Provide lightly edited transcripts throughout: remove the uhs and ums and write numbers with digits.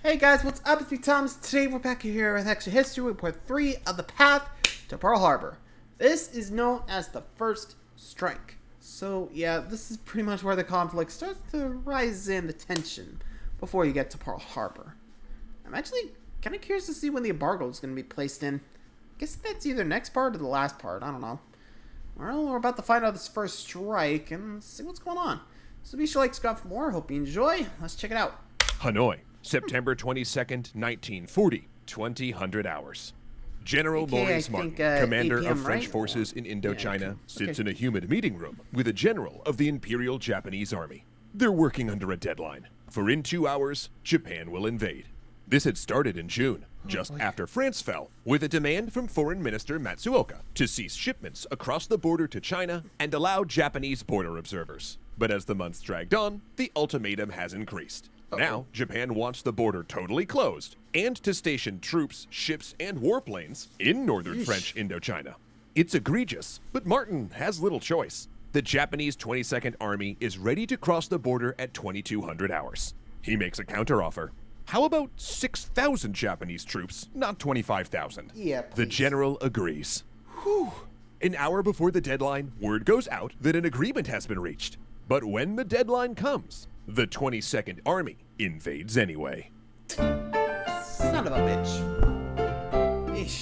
Hey guys, what's up? It's me, Thomas. Today we're back here with Extra History with Part 3 of The Path to Pearl Harbor. This is known as the First Strike. So yeah, this is pretty much where the conflict starts to rise in the tension before you get to Pearl Harbor. I'm actually kind of curious to see when the embargo is going to be placed in. I guess that's either next part or the last part, I don't know. Well, we're about to find out this first strike and see what's going on. So be sure to like, subscribe for more. Hope you enjoy. Let's check it out. Hanoi, September 22nd, 1940, 2000 hours. General Maurice Martin, commander of French forces in Indochina, sits in a humid meeting room with a general of the Imperial Japanese Army. They're working under a deadline, for in 2 hours, Japan will invade. This had started in June, just after France fell, with a demand from Foreign Minister Matsuoka to cease shipments across the border to China and allow Japanese border observers. But as the months dragged on, the ultimatum has increased. Now, Japan wants the border totally closed and to station troops, ships, and warplanes in northern French Indochina. It's egregious, but Martin has little choice. The Japanese 22nd Army is ready to cross the border at 2200 hours. He makes a counteroffer. How about 6,000 Japanese troops, not 25,000? Yeah, please. The general agrees. Whew. An hour before the deadline, word goes out that an agreement has been reached. But when the deadline comes, the 22nd Army invades anyway. Son of a bitch. Eesh.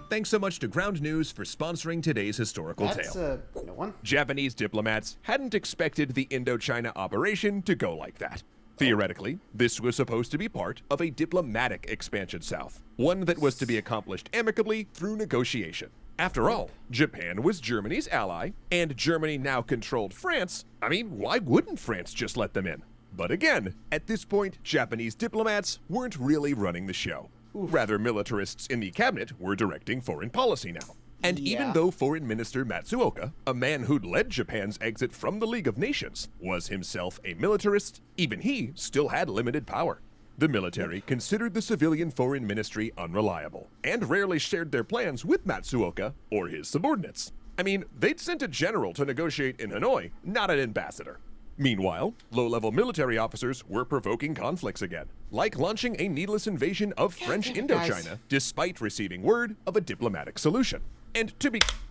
Thanks so much to Ground News for sponsoring today's historical That's tale. no one. Japanese diplomats hadn't expected the Indochina operation to go like that. Theoretically, this was supposed to be part of a diplomatic expansion south, one that was to be accomplished amicably through negotiation. After all, Japan was Germany's ally, and Germany now controlled France. I mean, why wouldn't France just let them in? But again, at this point, Japanese diplomats weren't really running the show. Rather, militarists in the cabinet were directing foreign policy now. And even though Foreign Minister Matsuoka, a man who'd led Japan's exit from the League of Nations, was himself a militarist, even he still had limited power. The military considered the civilian foreign ministry unreliable, and rarely shared their plans with Matsuoka or his subordinates. I mean, they'd sent a general to negotiate in Hanoi, not an ambassador. Meanwhile, low-level military officers were provoking conflicts again, like launching a needless invasion of French Indochina, despite receiving word of a diplomatic solution.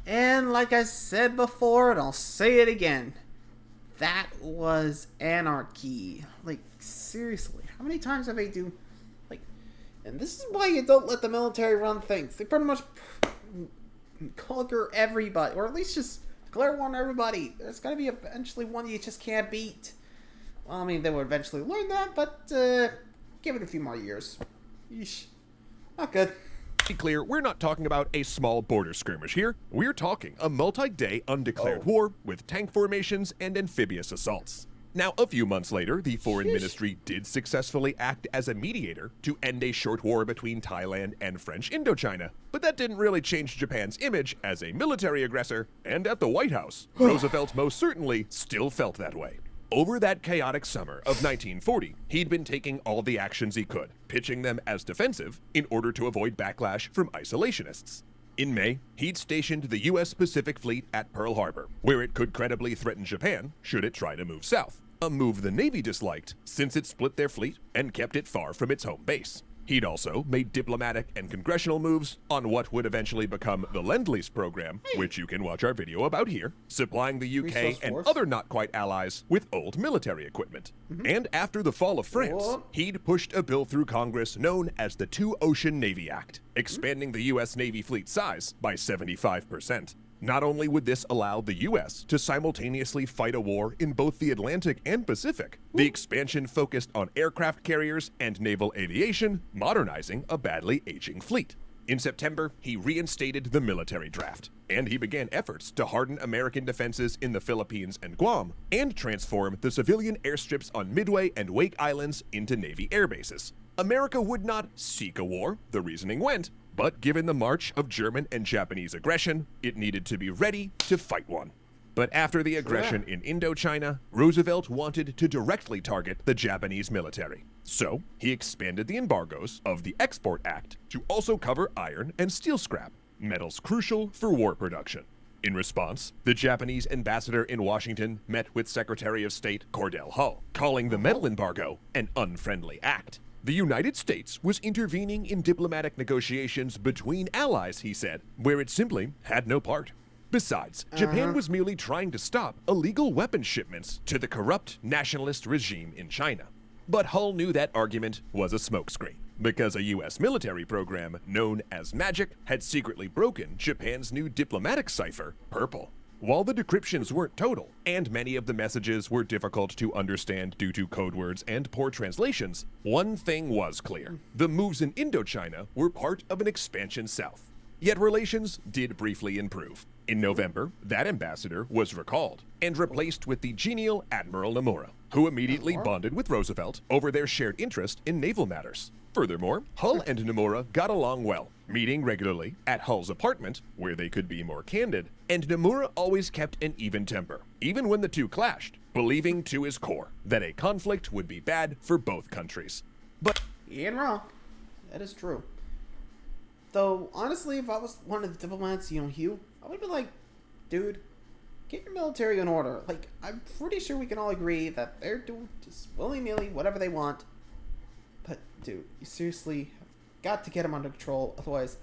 And like I said before, and I'll say it again, that was anarchy. Like, seriously, how many times have they and this is why you don't let the military run things. They pretty much conquer everybody, or at least just declare war on everybody. There's gotta be eventually one you just can't beat. Well, I mean, they would eventually learn that, but give it a few more years. Yeesh. Not good. To be clear, we're not talking about a small border skirmish here. We're talking a multi-day undeclared war with tank formations and amphibious assaults. Now, a few months later, the Foreign Ministry did successfully act as a mediator to end a short war between Thailand and French Indochina, but that didn't really change Japan's image as a military aggressor, and at the White House, Roosevelt most certainly still felt that way. Over that chaotic summer of 1940, he'd been taking all the actions he could, pitching them as defensive in order to avoid backlash from isolationists. In May, he'd stationed the U.S. Pacific Fleet at Pearl Harbor, where it could credibly threaten Japan should it try to move south, a move the Navy disliked since it split their fleet and kept it far from its home base. He'd also made diplomatic and congressional moves on what would eventually become the Lend-Lease program, which you can watch our video about here, supplying the UK and other not-quite allies with old military equipment. And after the fall of France, he'd pushed a bill through Congress known as the Two-Ocean Navy Act, expanding the U.S. Navy fleet size by 75%. Not only would this allow the U.S. to simultaneously fight a war in both the Atlantic and Pacific, the expansion focused on aircraft carriers and naval aviation, modernizing a badly aging fleet. In September, he reinstated the military draft, and he began efforts to harden American defenses in the Philippines and Guam, and transform the civilian airstrips on Midway and Wake Islands into Navy air bases. America would not seek a war, the reasoning went, but given the march of German and Japanese aggression, it needed to be ready to fight one. But after the aggression in Indochina, Roosevelt wanted to directly target the Japanese military. So he expanded the embargoes of the Export Act to also cover iron and steel scrap, metals crucial for war production. In response, the Japanese ambassador in Washington met with Secretary of State Cordell Hull, calling the metal embargo an unfriendly act. The United States was intervening in diplomatic negotiations between allies, he said, where it simply had no part. Besides, Japan was merely trying to stop illegal weapons shipments to the corrupt nationalist regime in China. But Hull knew that argument was a smokescreen, because a U.S. military program known as MAGIC had secretly broken Japan's new diplomatic cipher, Purple. While the decryptions weren't total, and many of the messages were difficult to understand due to code words and poor translations, one thing was clear. The moves in Indochina were part of an expansion south. Yet relations did briefly improve. In November, that ambassador was recalled and replaced with the genial Admiral Nomura, who immediately bonded with Roosevelt over their shared interest in naval matters. Furthermore, Hull and Nomura got along well, meeting regularly at Hull's apartment, where they could be more candid, and Nomura always kept an even temper, even when the two clashed, believing to his core that a conflict would be bad for both countries. But he ain't wrong. That is true. Though, honestly, if I was one of the diplomats, Hugh, I would be like, dude, get your military in order. Like, I'm pretty sure we can all agree that they're doing just willy-nilly whatever they want. But, dude, you seriously have got to get them under control. Otherwise,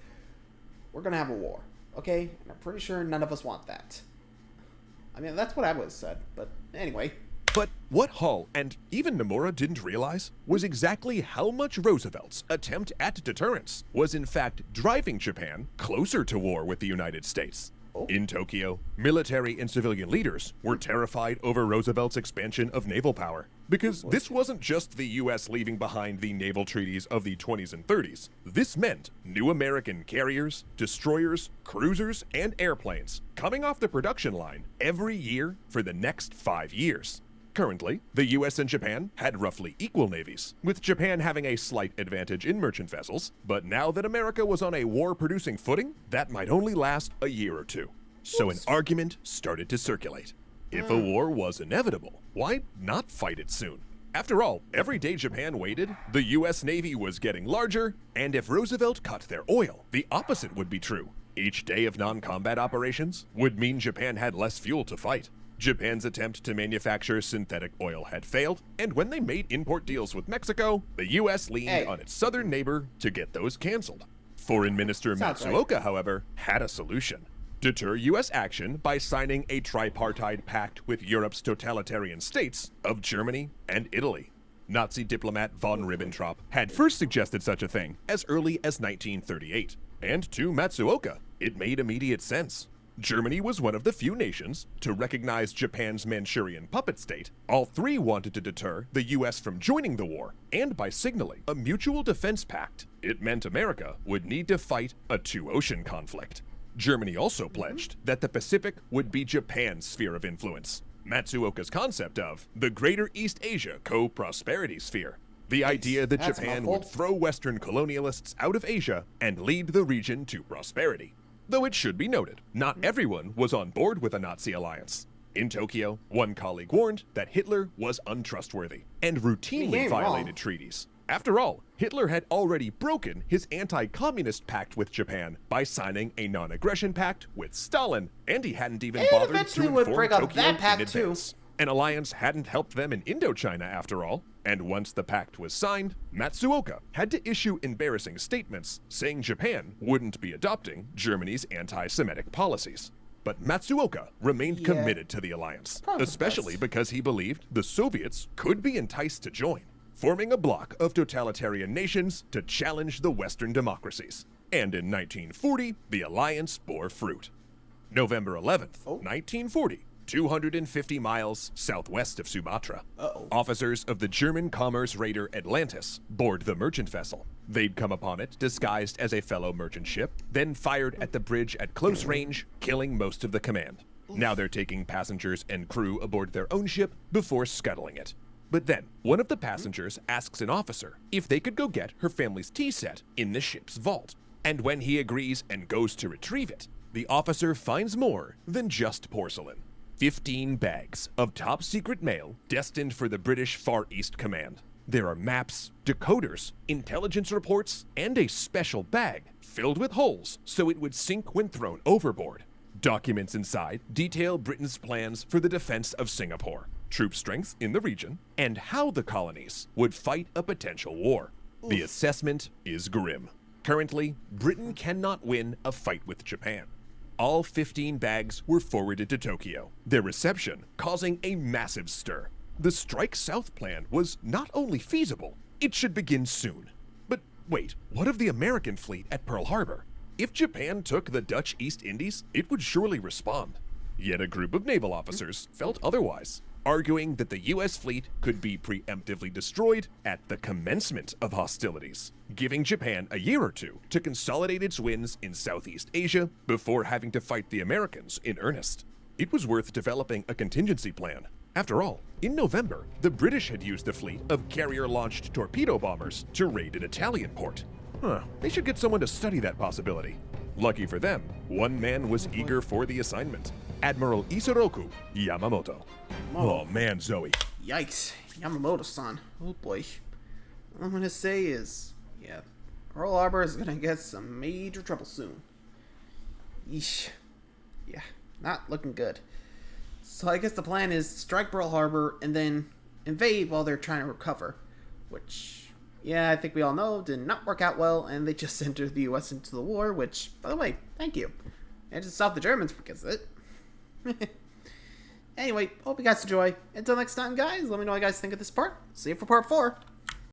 we're going to have a war. Okay? And I'm pretty sure none of us want that. I mean, that's what I would have said. But anyway. But what Hull and even Nomura didn't realize was exactly how much Roosevelt's attempt at deterrence was in fact driving Japan closer to war with the United States. In Tokyo, military and civilian leaders were terrified over Roosevelt's expansion of naval power, because this wasn't just the US leaving behind the naval treaties of the 20s and 30s. This meant new American carriers, destroyers, cruisers, and airplanes coming off the production line every year for the next 5 years. Currently, the US and Japan had roughly equal navies, with Japan having a slight advantage in merchant vessels, but now that America was on a war-producing footing, that might only last a year or two. So an argument started to circulate. If a war was inevitable, why not fight it soon? After all, every day Japan waited, the US Navy was getting larger, and if Roosevelt cut their oil, the opposite would be true. Each day of non-combat operations would mean Japan had less fuel to fight. Japan's attempt to manufacture synthetic oil had failed, and when they made import deals with Mexico, the US leaned on its southern neighbor to get those canceled. Foreign Minister Matsuoka, however, had a solution. Deter US action by signing a tripartite pact with Europe's totalitarian states of Germany and Italy. Nazi diplomat von Ribbentrop had first suggested such a thing as early as 1938, and to Matsuoka, it made immediate sense. Germany was one of the few nations to recognize Japan's Manchurian puppet state. All three wanted to deter the US from joining the war, and by signaling a mutual defense pact, it meant America would need to fight a two-ocean conflict. Germany also pledged that the Pacific would be Japan's sphere of influence. Matsuoka's concept of the Greater East Asia Co-Prosperity Sphere. The idea that Japan would throw Western colonialists out of Asia and lead the region to prosperity. Though it should be noted, not everyone was on board with a Nazi alliance. In Tokyo, one colleague warned that Hitler was untrustworthy and routinely violated treaties. After all, Hitler had already broken his anti-communist pact with Japan by signing a non-aggression pact with Stalin, and he hadn't even bothered to inform Tokyo in advance. An alliance hadn't helped them in Indochina after all, and once the pact was signed, Matsuoka had to issue embarrassing statements saying Japan wouldn't be adopting Germany's anti-Semitic policies. But Matsuoka remained committed to the alliance, especially because he believed the Soviets could be enticed to join, forming a bloc of totalitarian nations to challenge the Western democracies. And in 1940, the alliance bore fruit. November 11th, 1940. 250 miles southwest of Sumatra. Officers of the German commerce raider Atlantis board the merchant vessel. They'd come upon it disguised as a fellow merchant ship, then fired at the bridge at close range, killing most of the command. Now they're taking passengers and crew aboard their own ship before scuttling it. But then, one of the passengers asks an officer if they could go get her family's tea set in the ship's vault. And when he agrees and goes to retrieve it, the officer finds more than just porcelain. 15 bags of top-secret mail destined for the British Far East Command. There are maps, decoders, intelligence reports, and a special bag filled with holes so it would sink when thrown overboard. Documents inside detail Britain's plans for the defense of Singapore, troop strength in the region, and how the colonies would fight a potential war. The assessment is grim. Currently, Britain cannot win a fight with Japan. All 15 bags were forwarded to Tokyo, their reception causing a massive stir. The Strike South plan was not only feasible, it should begin soon. But wait, what of the American fleet at Pearl Harbor? If Japan took the Dutch East Indies, it would surely respond. Yet a group of naval officers felt otherwise, arguing that the US fleet could be preemptively destroyed at the commencement of hostilities, giving Japan a year or two to consolidate its wins in Southeast Asia before having to fight the Americans in earnest. It was worth developing a contingency plan. After all, in November, the British had used a fleet of carrier-launched torpedo bombers to raid an Italian port. They should get someone to study that possibility. Lucky for them, one man was eager for the assignment. Admiral Isoroku Yamamoto. Oh man, Zoe. Yikes. Yamamoto-san. Oh boy. All I'm gonna say is, yeah, Pearl Harbor is gonna get some major trouble soon. Yeesh. Yeah, not looking good. So I guess the plan is strike Pearl Harbor and then invade while they're trying to recover. Which, yeah, I think we all know did not work out well, and they just entered the US into the war, which, by the way, thank you. And just stop the Germans because of it. Anyway, hope you guys enjoy. Until next time, guys, let me know what you guys think of this part. See you for part 4.